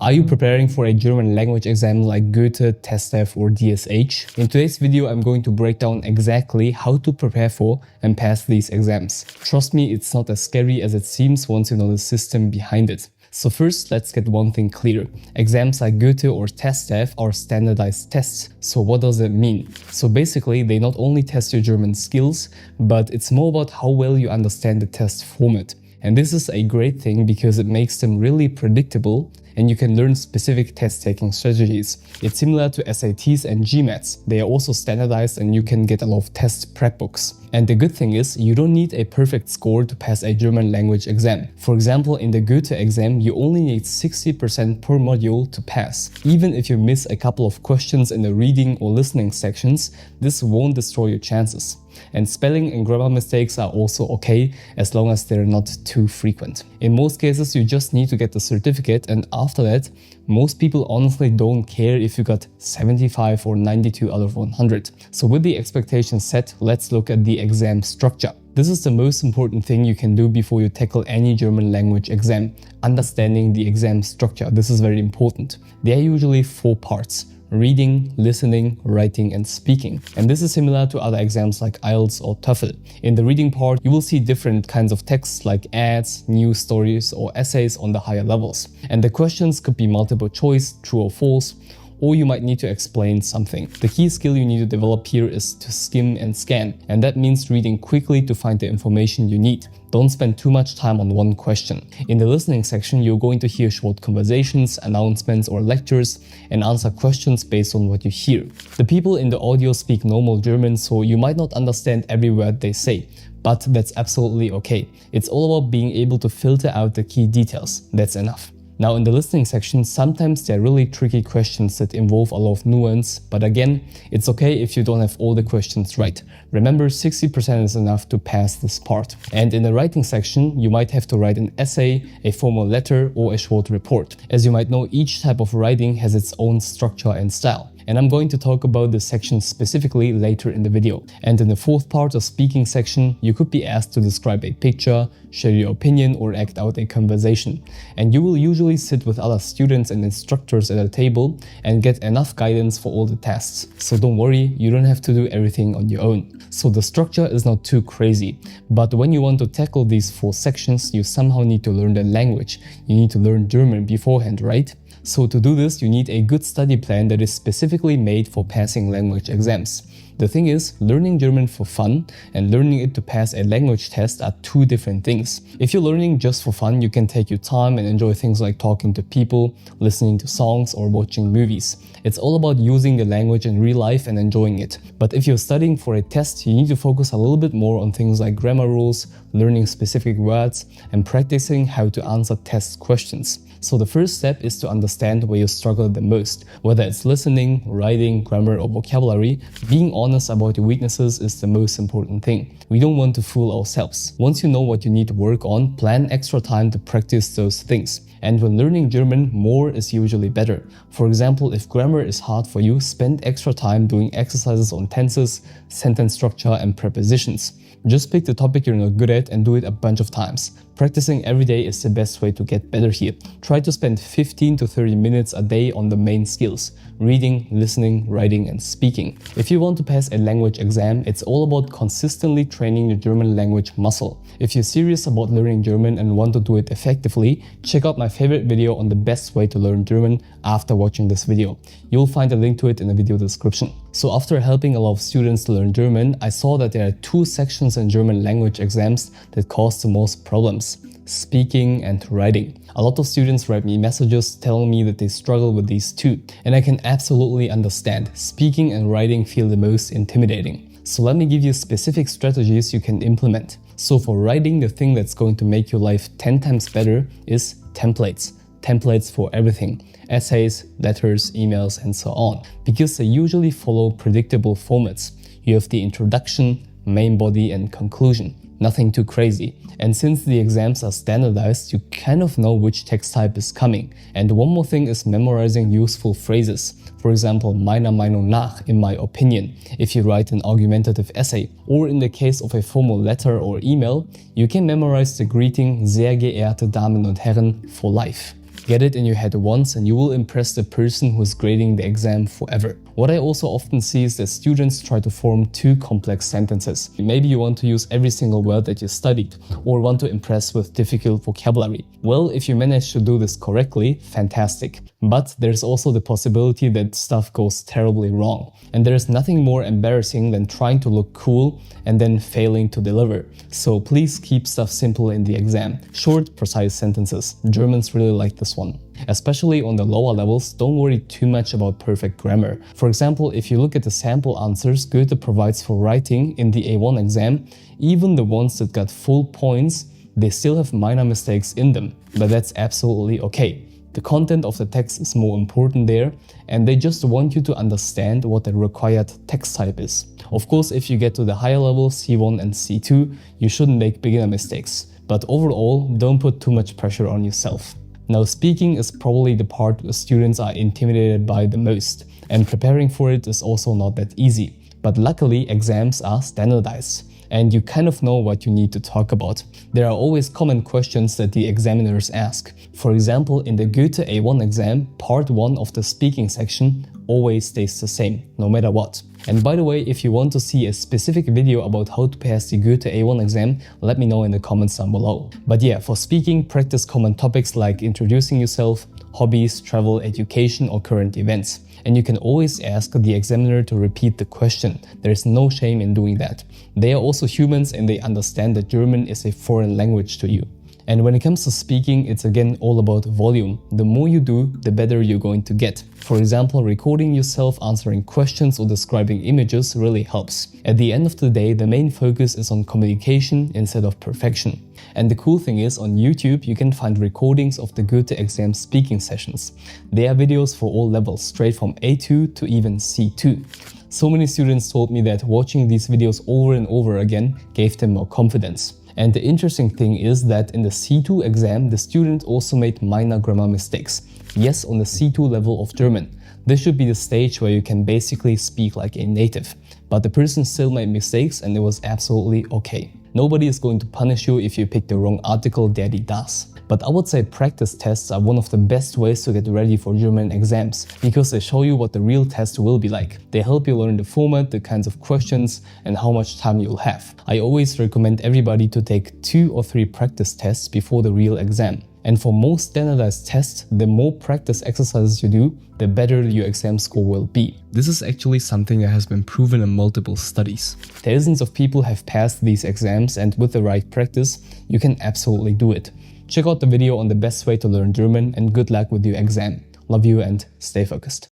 Are you preparing for a German language exam like Goethe, testdaf or DSH? In today's video, I'm going to break down exactly how to prepare for and pass these exams. Trust me, it's not as scary as it seems once you know the system behind it. So first, let's get one thing clear. Exams like Goethe or testdaf are standardized tests. So what does it mean? So basically, they not only test your German skills, but it's more about how well you understand the test format. And this is a great thing because it makes them really predictable and you can learn specific test-taking strategies. It's similar to SATs and GMATs. They are also standardized and you can get a lot of test prep books. And the good thing is, you don't need a perfect score to pass a German language exam. For example, in the Goethe exam, you only need 60% per module to pass. Even if you miss a couple of questions in the reading or listening sections, this won't destroy your chances. And spelling and grammar mistakes are also okay, as long as they're not too frequent. In most cases, you just need to get the certificate, and after that, most people honestly don't care if you got 75 or 92 out of 100. So with the expectations set, let's look at the exam structure. This is the most important thing you can do before you tackle any German language exam, understanding the exam structure. This is very important. There are usually 4 parts: reading, listening, writing and speaking. And this is similar to other exams like IELTS or TOEFL. In the reading part, you will see different kinds of texts like ads, news stories or essays on the higher levels. And the questions could be multiple choice, true or false, or you might need to explain something. The key skill you need to develop here is to skim and scan, and that means reading quickly to find the information you need. Don't spend too much time on one question. In the listening section, you're going to hear short conversations, announcements or lectures and answer questions based on what you hear. The people in the audio speak normal German, so you might not understand every word they say, but that's absolutely okay. It's all about being able to filter out the key details. That's enough. Now in the listening section, sometimes there are really tricky questions that involve a lot of nuance, but again, it's okay if you don't have all the questions right. Remember, 60% is enough to pass this part. And in the writing section, you might have to write an essay, a formal letter or a short report. As you might know, each type of writing has its own structure and style. And I'm going to talk about this section specifically later in the video. And in the 4th part of speaking section, you could be asked to describe a picture, share your opinion or act out a conversation. And you will usually sit with other students and instructors at a table and get enough guidance for all the tests. So don't worry, you don't have to do everything on your own. So the structure is not too crazy, but when you want to tackle these 4 sections, you somehow need to learn the language. You need to learn German beforehand, right? So to do this, you need a good study plan that is specifically made for passing language exams. The thing is, learning German for fun and learning it to pass a language test are 2 different things. If you're learning just for fun, you can take your time and enjoy things like talking to people, listening to songs or watching movies. It's all about using the language in real life and enjoying it. But if you're studying for a test, you need to focus a little bit more on things like grammar rules, learning specific words and practicing how to answer test questions. So the first step is to understand where you struggle the most. Whether it's listening, writing, grammar or vocabulary, being honest about your weaknesses is the most important thing. We don't want to fool ourselves. Once you know what you need to work on, plan extra time to practice those things. And when learning German, more is usually better. For example, if grammar is hard for you, spend extra time doing exercises on tenses, sentence structure and prepositions. Just pick the topic you're not good at and do it a bunch of times. Practicing every day is the best way to get better here. Try to spend 15 to 30 minutes a day on the main skills: reading, listening, writing and speaking. If you want to pass a language exam, it's all about consistently training the German language muscle. If you're serious about learning German and want to do it effectively, check out my favorite video on the best way to learn German after watching this video. You'll find a link to it in the video description. So after helping a lot of students to learn German, I saw that there are 2 sections in German language exams that cause the most problems: speaking and writing. A lot of students write me messages telling me that they struggle with these 2, and I can absolutely understand. Speaking and writing feel the most intimidating. So let me give you specific strategies you can implement. So for writing, the thing that's going to make your life 10 times better is templates. Templates for everything: essays, letters, emails and so on, because they usually follow predictable formats. You have the introduction, main body and conclusion. Nothing too crazy. And since the exams are standardized, you kind of know which text type is coming. And one more thing is memorizing useful phrases. For example, meiner Meinung nach, in my opinion, if you write an argumentative essay. Or in the case of a formal letter or email, you can memorize the greeting, sehr geehrte Damen und Herren, for life. Get it in your head once and you will impress the person who is grading the exam forever. What I also often see is that students try to form too complex sentences. Maybe you want to use every single word that you studied, or want to impress with difficult vocabulary. Well, if you manage to do this correctly, fantastic. But there's also the possibility that stuff goes terribly wrong. And there's nothing more embarrassing than trying to look cool and then failing to deliver. So please keep stuff simple in the exam. Short, precise sentences. Germans really like this one. Especially on the lower levels, don't worry too much about perfect grammar. For example, if you look at the sample answers Goethe provides for writing in the A1 exam, even the ones that got full points, they still have minor mistakes in them. But that's absolutely okay. The content of the text is more important there, and they just want you to understand what the required text type is. Of course, if you get to the higher levels, C1 and C2, you shouldn't make beginner mistakes. But overall, don't put too much pressure on yourself. Now, speaking is probably the part students are intimidated by the most, and preparing for it is also not that easy. But luckily, exams are standardized, and you kind of know what you need to talk about. There are always common questions that the examiners ask. For example, in the Goethe A1 exam, part 1 of the speaking section always stays the same, no matter what. And by the way, if you want to see a specific video about how to pass the Goethe A1 exam, let me know in the comments down below. But yeah, for speaking, practice common topics like introducing yourself, hobbies, travel, education, or current events. And you can always ask the examiner to repeat the question. There is no shame in doing that. They are also humans and they understand that German is a foreign language to you. And when it comes to speaking, it's again all about volume. The more you do, the better you're going to get. For example, recording yourself answering questions or describing images really helps. At the end of the day, the main focus is on communication instead of perfection. And the cool thing is, on YouTube, you can find recordings of the Goethe exam speaking sessions. They are videos for all levels, straight from A2 to even C2. So many students told me that watching these videos over and over again gave them more confidence. And the interesting thing is that in the C2 exam, the student also made minor grammar mistakes. Yes, on the C2 level of German. This should be the stage where you can basically speak like a native. But the person still made mistakes and it was absolutely okay. Nobody is going to punish you if you pick the wrong article, daddy does. But I would say practice tests are one of the best ways to get ready for German exams, because they show you what the real test will be like. They help you learn the format, the kinds of questions, and how much time you'll have. I always recommend everybody to take 2 or 3 practice tests before the real exam. And for most standardized tests, the more practice exercises you do, the better your exam score will be. This is actually something that has been proven in multiple studies. Thousands of people have passed these exams, and with the right practice, you can absolutely do it. Check out the video on the best way to learn German, and good luck with your exam. Love you and stay focused.